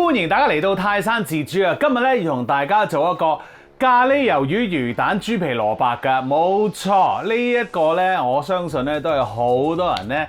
歡迎大家嚟到泰山自煮啊！今日咧要同大家做一個咖喱魷魚魚蛋豬皮蘿蔔㗎，冇錯，呢一個咧我相信咧都係好多人咧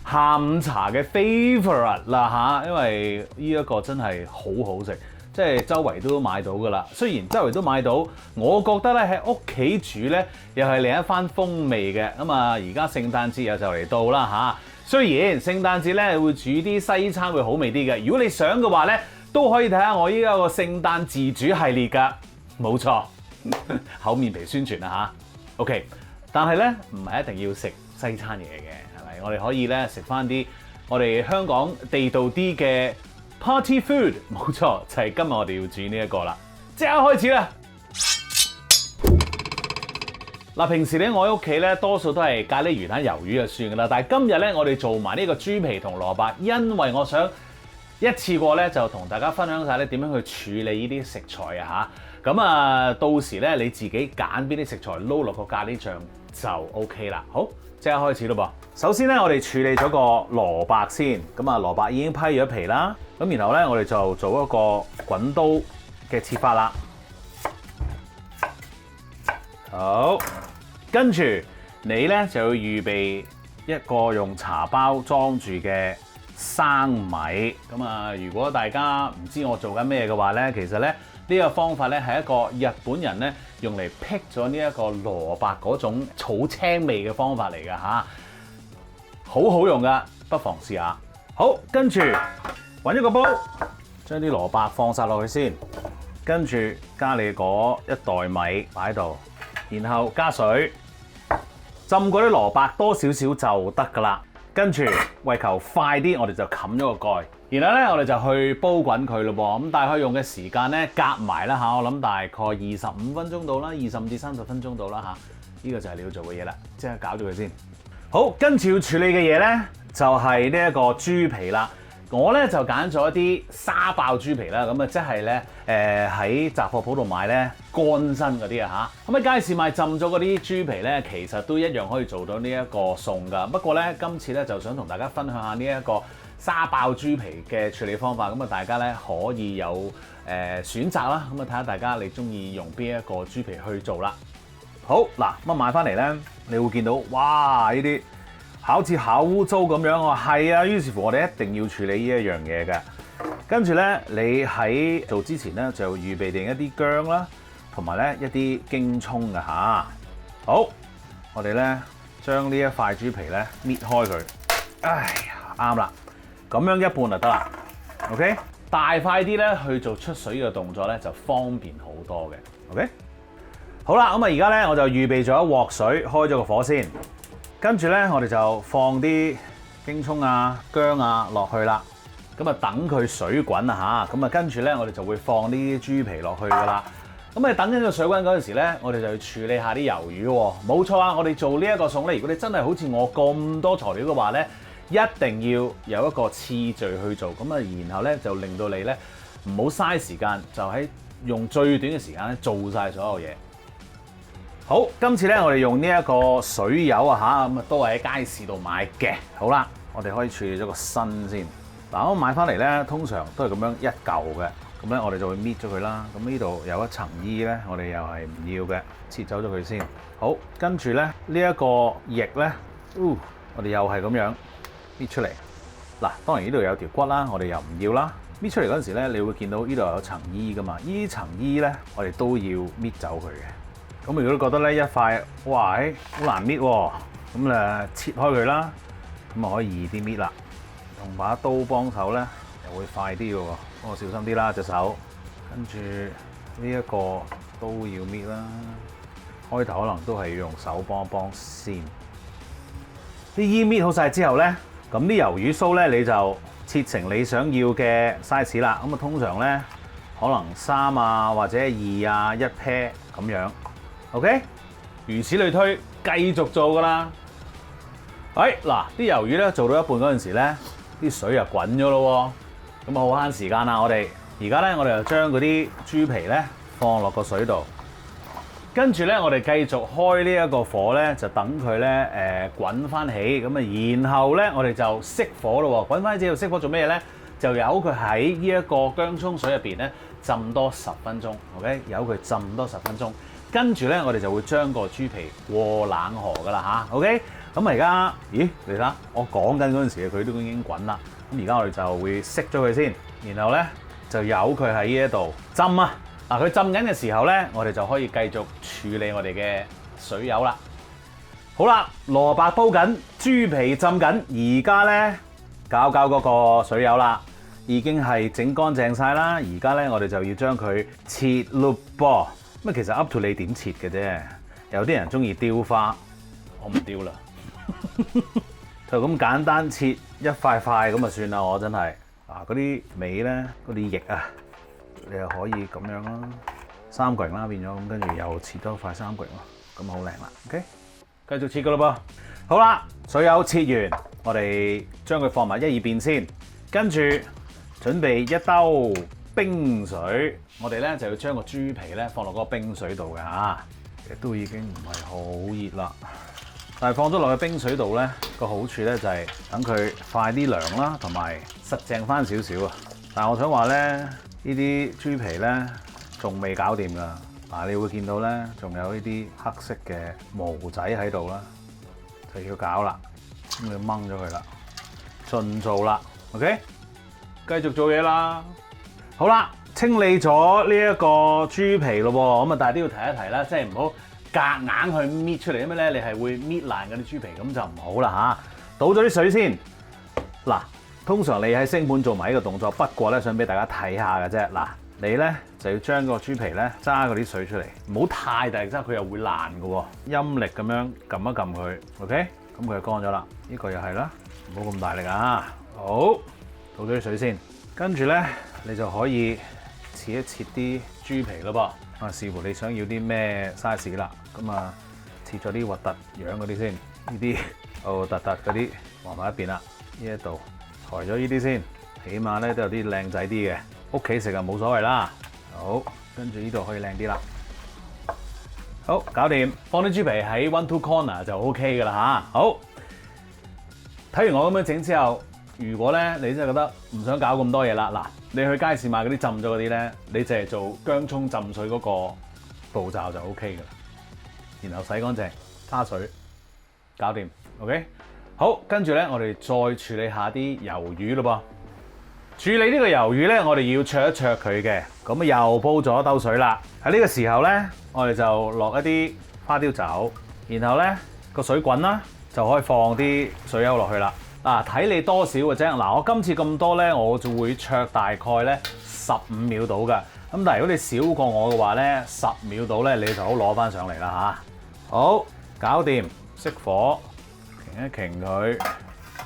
下午茶嘅 favourite 啦嚇，因為呢一個真係好好食，即係周圍都買到㗎啦。雖然周圍都買到，我覺得咧喺屋企煮咧又係另一番風味嘅。咁啊，而家聖誕節又就嚟到啦嚇。雖然聖誕節咧會煮啲西餐會好味啲嘅，如果你想嘅話咧，都可以睇下我依家個聖誕自煮系列㗎，冇錯，厚面皮宣傳啦嚇。OK， 但係咧唔係一定要食西餐嘢嘅，係咪？我哋可以咧食翻啲我哋香港地道啲嘅 party food， 冇錯，就係今日我哋要煮呢一個啦。即刻開始啦！嗱，平時咧我喺屋企咧多數都係咖喱魚蛋魷魚就算噶啦，但係今日咧我哋做埋呢個豬皮同蘿蔔，因為我想一次過咧就同大家分享晒咧點樣去處理呢啲食材啊嚇。咁啊，到時咧你自己揀邊啲食材撈落個咖喱醬就 OK 啦。好，即刻開始咯噃。首先咧我哋處理咗個蘿蔔先，咁啊蘿蔔已經批咗皮啦，咁然後咧我哋就做一個滾刀嘅切法啦。好，跟住你咧就要預備一個用茶包裝住嘅生米。咁啊，如果大家唔知我做緊咩嘅話咧，其實咧呢個方法咧係一個日本人咧用嚟辟咗呢一個蘿蔔嗰種草青味嘅方法嚟㗎嚇，好好用㗎，不妨試下。好，跟住揾一個煲，將啲蘿蔔放晒落去先，跟住加你嗰一袋米擺喺度。然後加水，浸嗰啲蘿蔔多少少就得㗎啦。跟住為求快啲，我哋就冚咗個蓋。然後咧，我哋就去煲滾佢咯噃。咁大概用嘅時間咧，夾埋啦嚇，我諗大概25分鐘到啦，25至30分鐘到啦嚇。呢個就係你要做嘅嘢啦，即刻搞咗佢先。好，跟住要處理嘅嘢咧，就係呢一個豬皮啦。我咧就揀咗一啲沙爆豬皮啦，咁啊即係咧喺雜貨鋪度買咧乾身嗰啲啊嚇，咁喺街市買浸咗嗰啲豬皮咧，其實都一樣可以做到呢一個餸噶。不過咧今次咧就想同大家分享下呢一個沙爆豬皮嘅處理方法，咁啊大家咧可以有選擇啦，咁啊睇下大家你中意用邊一個豬皮去做啦。好嗱，咁啊買翻嚟咧，你會見到哇呢啲好似好污糟咁樣喎，係啊，於是乎我哋一定要處理呢一樣嘢嘅。跟住咧，你喺做之前咧就預備定一啲薑啦，同埋咧一啲京葱嘅嚇。好，我哋咧將呢一塊豬皮咧搣開佢。哎呀，啱啦，咁樣一半就得啦。OK， 大塊啲咧去做出水嘅動作咧就方便好多嘅。OK， 好啦，咁啊而家咧我就預備咗一鑊水，開咗個火先。跟住咧，我哋就放啲京葱啊、薑啊落去啦。咁啊，等佢水滾啊嚇。咁啊，跟住咧，我哋就會放啲豬皮落去噶啦。咁啊，等緊個水滾嗰陣時咧，我哋就要處理下啲魷魚喎。冇錯啊，我哋做呢一個餸咧，如果你真係好似我咁多材料嘅話咧，一定要有一個次序去做。咁啊，然後咧就令到你咧唔好嘥時間，就喺用最短嘅時間咧做晒所有嘢。好，今次咧我哋用呢一個水油啊嚇，咁啊都係喺街市度買嘅。好啦，我哋可以處理咗個身先。嗱，我買翻嚟咧，通常都係咁樣一嚿嘅。咁咧我哋就會搣咗佢啦。咁呢度有一層衣咧，我哋又係唔要嘅，切走咗佢先。好，跟住咧呢一個翼咧，我哋又係咁樣搣出嚟。嗱，當然呢度有條骨啦，我哋又唔要啦。搣出嚟嗰陣時咧，你會見到呢度有層衣噶嘛？呢層衣咧，我哋都要搣走佢嘅。咁如果你覺得咧一塊，哇，好難搣喎，咁誒切開佢啦，咁啊可以易啲搣啦。用把刀幫手咧，又會快啲嘅喎，幫我小心啲啦隻手。跟住呢一個都要搣啦，開頭可能都係要用手幫一幫先。啲衣搣好晒之後咧，咁啲魷魚鬚咧你就切成你想要嘅 size 啦。咁啊通常咧可能3啊或者2啊一 pair 咁樣。OK， 如此類推，繼續做噶啦。嗱，啲魷魚咧做到一半嗰陣時咧，啲水又滾咗咯喎，咁啊好慳時間啦。我哋而家咧，我哋就將嗰啲豬皮咧放落個水度，跟住咧我哋繼續開呢一個火咧，就等佢咧滾翻起，咁啊然後咧我哋就熄火咯喎。滾翻起之後熄火做咩咧？就由佢喺呢一個薑葱水入邊咧浸多10分鐘 ，OK， 由佢浸多10分鐘，跟住咧我哋就會將個豬皮過冷河噶啦嚇 ，OK， 咁而家，咦，你睇下，我講緊嗰陣時佢都已經滾啦，咁而家我哋就會熄咗佢先，然後咧就由佢喺呢一度浸啊，嗱佢浸緊嘅時候咧，我哋就可以繼續處理我哋嘅水油啦。好啦，蘿蔔煲緊，豬皮浸緊，而家咧搞嗰個水油啦，已經係整乾淨晒啦。而家咧我哋就要將佢切咯噃。咁其實 up to 你點切嘅啫。有啲人中意雕花，我唔雕啦，就咁簡單切一塊塊咁就算啦。我真係嗰啲尾咧，嗰啲翼啊，你又可以咁樣啦，三角形啦變咗，咁跟住又切多塊三角形咯，咁好靚啦。OK。繼續切噶咯噃，好啦，水油切完，我哋將佢放埋一二邊先，跟住準備一兜冰水，我哋咧就要將個豬皮咧放落嗰個冰水度嘅嚇，其實都已經唔係好熱啦，但係放咗落去冰水度咧個好處咧就係等佢快啲涼啦，同埋實淨翻少少啊。但係我想話咧，呢啲豬皮咧仲未搞掂㗎。嗱，你會見到咧，仲有呢啲黑色嘅毛仔喺度啦，就要搞啦，咁要掹咗佢啦，盡做啦 ，OK， 繼續做嘢啦。好啦，清理咗呢一個豬皮咯喎，咁啊，但係都要提一提啦，即係唔好夾硬去搣出嚟，因為咧你係會搣爛嗰啲豬皮，咁就唔好啦嚇。倒咗啲水先，嗱，通常你喺星盤做埋呢個動作，不過咧想俾大家睇下嘅啫，嗱。你咧就要將個豬皮咧揸嗰啲水出嚟，唔好太大力揸，佢又會爛嘅喎。陰力咁樣撳一撳佢 ，OK， 咁佢就乾咗啦。呢個又係啦，唔好咁大力啊。好，倒咗啲水先，跟住咧你就可以切一切啲豬皮咯噃。啊，視乎你想要啲咩 size 啦。咁啊，切咗啲核突樣嗰啲先，呢啲突嗰啲放埋一邊啦。呢一度裁咗呢啲先，起碼咧都有啲靚仔啲嘅。屋企食啊冇所謂啦，好，跟住呢度可以靚啲啦，好，搞掂，放啲豬皮喺 one two corner 就 OK 噶啦嚇，好，睇完我咁樣整之後，如果咧你真係覺得唔想搞咁多嘢啦，嗱，你去街市買嗰啲浸咗嗰啲咧，你淨係做薑葱浸水嗰個步驟就 OK 噶啦，然後洗乾淨，叉水，搞掂 ，OK， 好，跟住咧我哋再處理下啲魷魚咯噃。處理呢個魷魚咧，我哋要焯一焯佢嘅，咁啊又煲咗兜水啦。喺呢個時候咧，我哋就落一啲花雕酒，然後咧個水滾啦，就可以放啲水油落去啦。嗱，睇你多少嘅啫。嗱，我今次咁多咧，我就會焯大概咧15秒到㗎。咁但係如果你少過我嘅話咧，10秒到咧，你就好攞翻上嚟啦嚇。好，搞掂，熄火，擎一擎佢，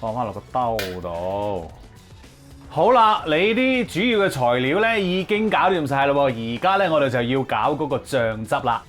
放翻落個兜度。好啦，你啲主要嘅材料咧已經搞掂晒啦喎，而家咧我哋就要搞嗰個醬汁啦。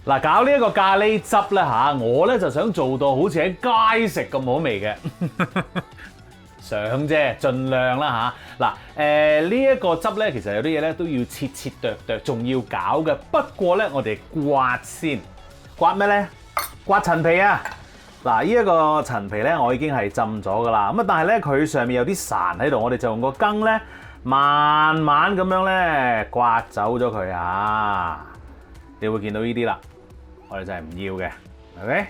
嗱，搞呢一個咖喱汁咧嚇，我咧就想做到好似喺街食咁好味嘅，想啫，盡量啦嚇。嗱，呢一個汁咧，其實有啲嘢咧都要切切剁剁，仲要搞嘅。不過咧，我哋刮先，刮咩咧？刮陳皮啊！嗱，呢一個陳皮咧，我已經係浸咗噶啦。咁啊，但係咧佢上面有啲潺喺度，我哋就用個羹咧，慢慢咁樣咧刮走咗佢啊！你會見到呢啲啦，我哋就係唔要嘅，OK？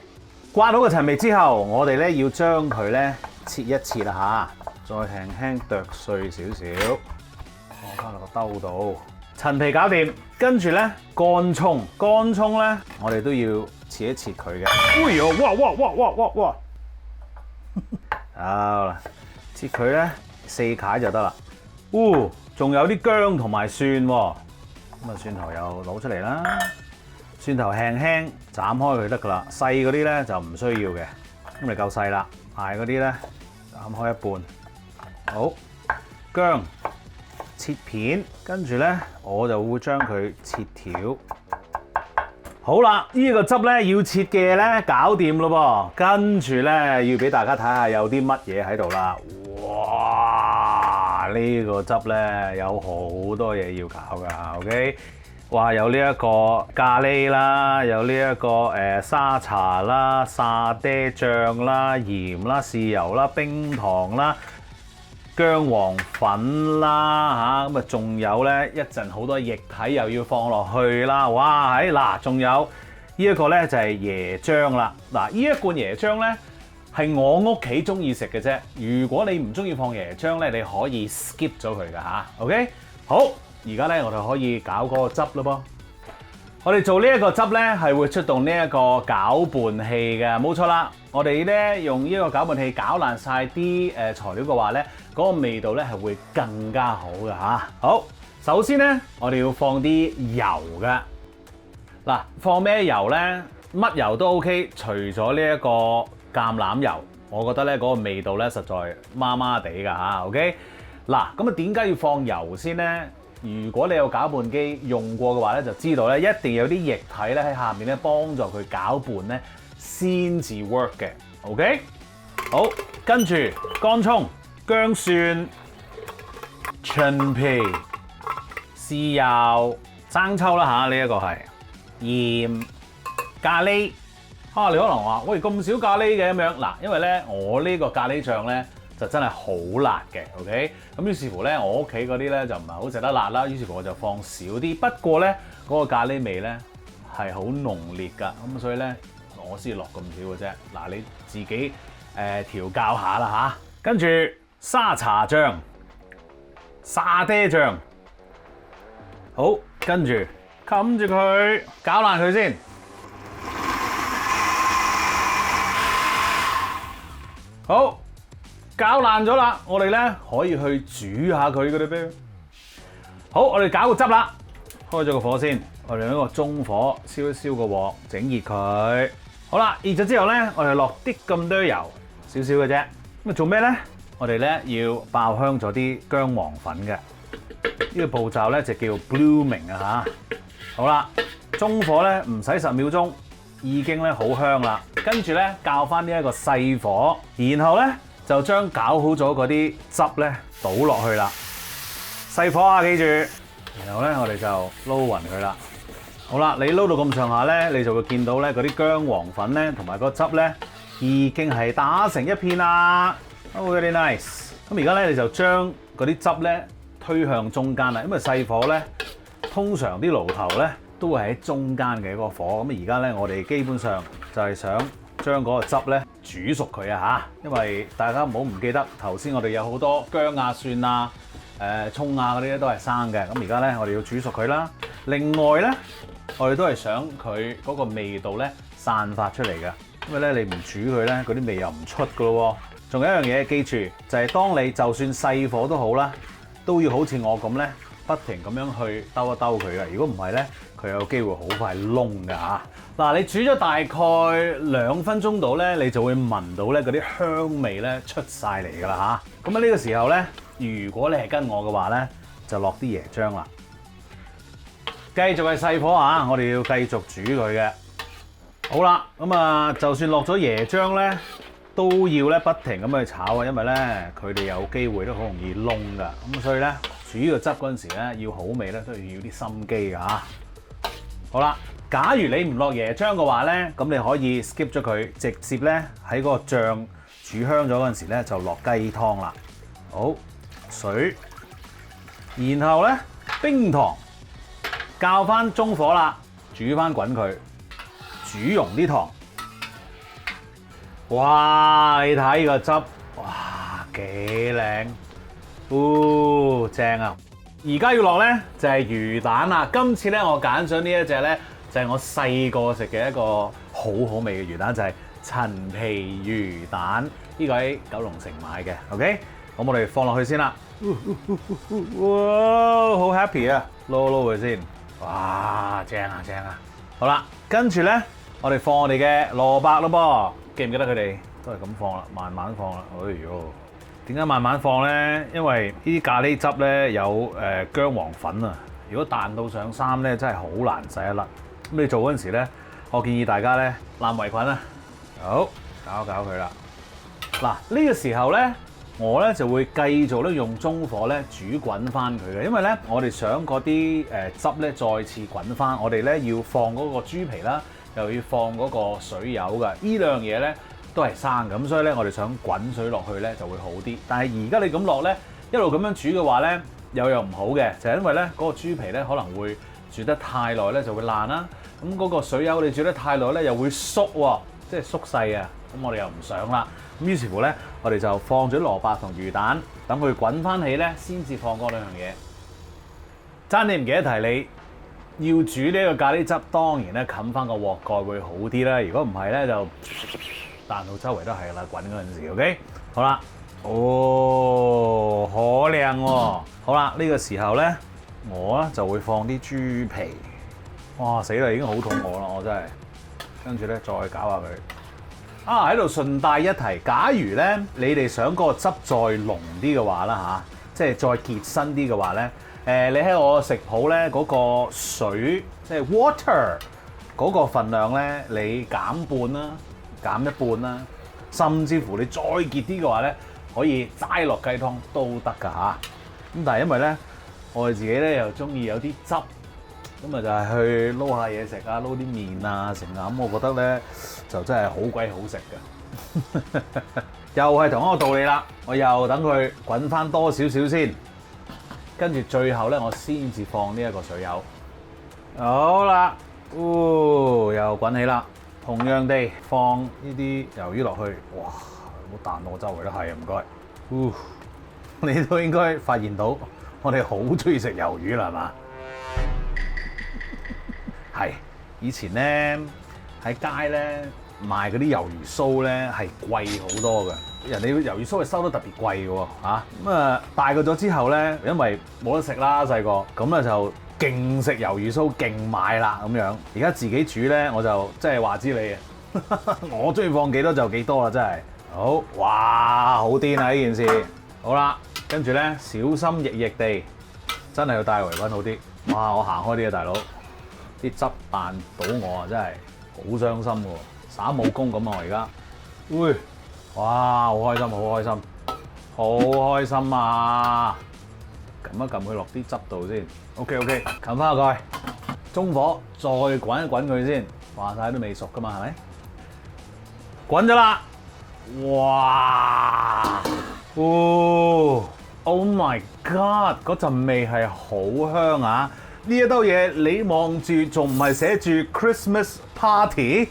刮到個陳皮之後，我哋咧要將佢咧切一切啦嚇，再輕輕剁碎少少，放翻落個兜度。陳皮搞掂，跟住咧乾葱，乾葱咧我哋都要切一切佢嘅。哎呦，哇！好啦，切佢咧4塊就得啦。仲有啲薑同埋蒜喎，咁啊蒜頭又攞出嚟啦。蒜頭輕輕斬開佢得噶啦，細嗰啲咧就唔需要嘅，咁咪夠細啦。大嗰啲咧斬開一半。好，薑切片，跟住咧我就會將佢切條。好啦，呢個汁咧要切嘅咧搞掂咯噃，跟住咧要俾大家睇下有啲乜嘢喺度啦。哇！呢個汁咧有好多嘢要搞噶 ，OK？ 哇！有呢一個咖喱啦，有呢一個沙茶啦、沙爹醬啦、鹽啦、豉油啦、冰糖啦。薑黃粉啦嚇，咁啊仲有咧一陣好多液體又要放落去啦，哇！嗱，仲有呢一個咧就係椰漿啦。嗱，呢一罐椰漿咧係我屋企中意食嘅啫。如果你唔中意放椰漿咧，你可以 skip 咗佢㗎嚇。OK， 好，而家咧我哋可以搞嗰個汁咯噃。我哋做呢一個汁咧係會出動呢一個攪拌器嘅，冇錯啦。我哋咧用呢個攪拌器攪爛晒啲材料嘅話咧，嗰個味道咧係會更加好嘅嚇。好，首先咧我哋要放啲油嘅。嗱，放咩油咧？乜油都 OK，除咗呢一個橄欖油，我覺得咧嗰個味道咧實在麻麻地㗎嚇。OK， 嗱，咁啊點解要放油先咧？如果你有攪拌機用過嘅話咧，就知道咧一定有啲液體咧喺下面咧幫助佢攪拌咧先至 work 嘅。OK， 好，跟住乾葱、薑蒜、陳皮、豉油、生抽啦嚇，呢一個係鹽、咖喱。你可能話喂咁少咖喱嘅咁樣嗱，因為咧我呢個咖喱醬咧就真係好辣嘅 ，OK？ 咁於是乎咧，我屋企嗰啲咧就唔係好食得辣啦，於是乎我就放少啲。不過咧，嗰個咖喱味咧係好濃烈㗎，咁所以咧我先落咁少嘅啫。嗱，你自己調教下啦嚇。跟住沙茶醬、沙爹醬，好，跟住冚住佢，攪爛佢先。好。攪爛咗啦，我哋咧可以去煮下佢嗰啲咩？好，我哋搞個汁啦，開咗個火先，我哋用一個中火燒一燒個鑊，整熱佢。好啦，熱咗之後咧，我哋落啲咁多油，少少嘅啫。咁啊做咩咧？我哋咧要爆香咗啲薑黃粉嘅。呢個步驟咧就叫 blooming 啊嚇。好啦，中火咧唔使10秒鐘，已經咧好香啦。跟住咧較翻呢一個細火，然後咧，就將攪好咗嗰啲汁咧倒落去啦，細火啊，記住。然後咧我哋就撈勻佢啦。好啦，你撈到咁上下咧，你就會見到咧嗰啲薑黃粉咧同埋個汁咧已經係打成一片啦。Oh, very nice。咁而家咧你就將嗰啲汁咧推向中間啦，因為細火咧通常啲爐頭咧都會喺中間嘅一個火。咁而家咧我哋基本上就係想將嗰個汁咧煮熟佢啊嚇，因為大家唔好唔記得頭先我哋有好多薑啊、蒜啊、葱啊嗰啲咧都係生嘅，咁而家咧我哋要煮熟佢啦。另外咧，我哋都係想佢嗰個味道咧散發出嚟嘅，因為咧你唔煮佢咧，嗰啲味又唔出噶咯喎。仲有一樣嘢記住，就係當你就算細火都好啦，都要好似我咁咧，不停咁樣去兜一兜佢嘅。如果唔係咧，佢有機會好快燶㗎嚇。嗱，你煮咗大概2分鐘度咧，你就會聞到咧嗰啲香味咧出晒嚟㗎啦嚇。咁啊呢個時候咧，如果你係跟我嘅話咧，就落啲椰漿啦。繼續係細火啊，我哋要繼續煮佢嘅。好啦，咁啊，就算落咗椰漿咧，都要咧不停咁去炒啊，因為咧佢哋有機會都好容易燶㗎。咁所以咧煮呢個汁嗰陣時咧，要好味咧都要啲心機㗎嚇。好啦。假如你唔落椰漿嘅話咧，咁你可以 skip 咗佢，直接咧喺個醬煮香咗嗰陣時咧就落雞湯啦。好，水，然後咧冰糖，較翻中火啦，煮翻滾佢，煮溶啲糖。哇！你睇個汁，哇幾靚，正啊！而家要落咧就係魚蛋啦。今次咧我揀咗呢一隻咧。就係我細個食嘅一個好好味嘅魚蛋，就係陳皮魚蛋，呢個喺九龍城買嘅。OK， 咁我哋放落去先啦。哇，好 happy 啊！撈佢先。哇，正啊正啊！好啦，跟住咧，我哋放我哋嘅蘿蔔咯噃，記唔記得佢哋都係咁放啦，慢慢放啦。哎呦，點解慢慢放咧？因為呢啲咖喱汁咧有薑黃粉啊，如果彈到上衫咧，真係好難洗得甩。咁你做嗰陣時咧，我建議大家咧攬圍裙啊，好搞搞佢啦。嗱，呢個時候咧，我咧就會繼續咧用中火咧煮滾翻佢嘅，因為咧我哋想嗰啲汁咧再次滾翻，我哋咧要放嗰個豬皮啦，又要放嗰個水柚㗎。呢兩樣嘢咧都係生咁，所以咧我哋想滾水落去咧就會好啲。但係而家你咁落咧，一路咁樣煮嘅話咧，有樣唔好嘅就係因為咧嗰個豬皮咧可能會煮得太耐咧就會爛啦。咁嗰個水柚你煮得太耐咧又會縮喎，即係縮細啊。咁我哋又唔想啦。咁於是乎咧，我哋就放咗蘿蔔同魚蛋，等佢滾翻起咧，先至放嗰兩樣嘢。爭啲唔記得提你，要煮呢個咖喱汁，當然咧冚翻個鑊蓋會好啲啦。如果唔係咧，就彈到周圍都係啦，滾嗰陣時 ，OK？ 好啦，哦，好靚喎！好啦，呢個時候咧，我咧就會放啲豬皮。哇，死啦！已經好肚餓啦，我真係。跟住咧，再搞下佢。喺度順帶一提，假如咧你哋想嗰個汁再濃啲嘅話啦即係再結身啲嘅話咧，你喺我食譜咧嗰個水即係 water 嗰個份量咧，你減半啦，減一半啦，甚至乎你再結啲嘅話咧，可以齋落雞湯都得㗎嚇。咁但係因為咧，我哋自己咧又中意有啲汁。咁啊就係去撈下嘢食啊，撈啲麵啊成啊，咁我覺得咧就真係好鬼好食嘅。又係同一個道理啦，我又等佢滾翻多少少先，跟住最後咧我先至放呢一個水柚。好啦，又滾起啦，同樣地放呢啲魷魚落去，哇！冇彈到我周圍都係啊，唔該。你都應該發現到我哋好中意食魷魚啦，係嘛？係，以前咧喺街咧賣嗰啲魷魚鬚咧係貴好多嘅，人哋魷魚鬚係收得特別貴嘅喎嚇。咁啊大個咗之後咧，因為冇得食啦細個，咁啊就勁食魷魚鬚，勁買啦咁樣。而家自己煮咧，我就即係話知你啊，我中意放幾多就幾多啦，真係。好，哇，好癲啊呢件事。好啦，跟住咧小心翼翼地，真係要帶圍巾好啲。哇，我行開啲啊，大佬。啲汁彈到我啊，真係好傷心喎！耍武功咁啊，我而家，喂，哇，好開心，好開心，好開心啊！撳一撳佢落啲汁度先 ，OK，冚翻個蓋，中火再滾一滾佢先，話晒都未熟噶嘛，係咪？滾咗啦！哇！Oh my god！嗰陣味係好香啊！呢一兜嘢你望住仲唔係寫住 Christmas Party？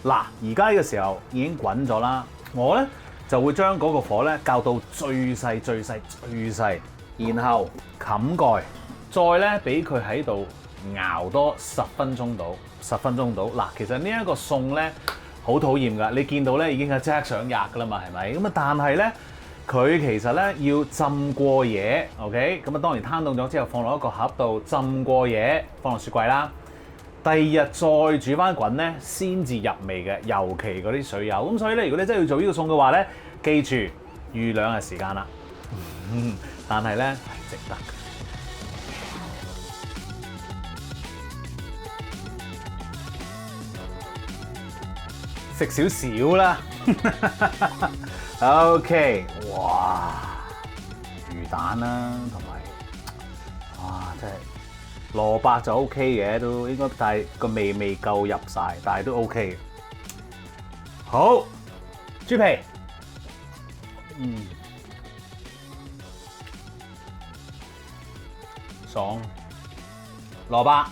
嗱，而家呢個時候已經滾咗啦，我咧就會將嗰個火咧校到最細，然後冚蓋，再咧俾佢喺度熬多10分鐘到。嗱，其實呢一個餸咧好討厭㗎，你見到咧已經係即刻想吔㗎啦嘛，係咪？咁啊，但係咧。佢其實咧要浸過夜 ，OK？咁啊當然攤凍咗之後放落一個盒度浸過夜，放落雪櫃啦。第二日再煮翻滾咧，先至入味嘅，尤其嗰啲水柚。咁所以咧，如果你真係要做呢個餸嘅話咧，記住預2日時間啦。但係咧係值得。食少少啦。OK， 哇，魚蛋啦，同埋，哇，真係蘿蔔就 OK 嘅，都應該，但係個味未夠入晒，但係都 OK 嘅。好，豬皮，爽，蘿蔔。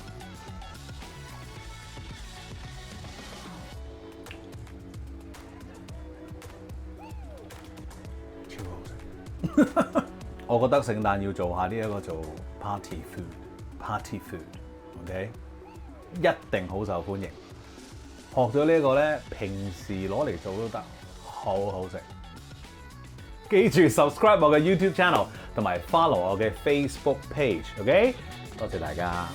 我覺得聖誕要做下呢一個做 party food，OK？ 一定好受歡迎。學咗呢一個咧，平時攞嚟做都得，好好食。記住 subscribe 我嘅 YouTube channel 同埋 follow 我嘅 Facebook page，OK？ 多謝大家。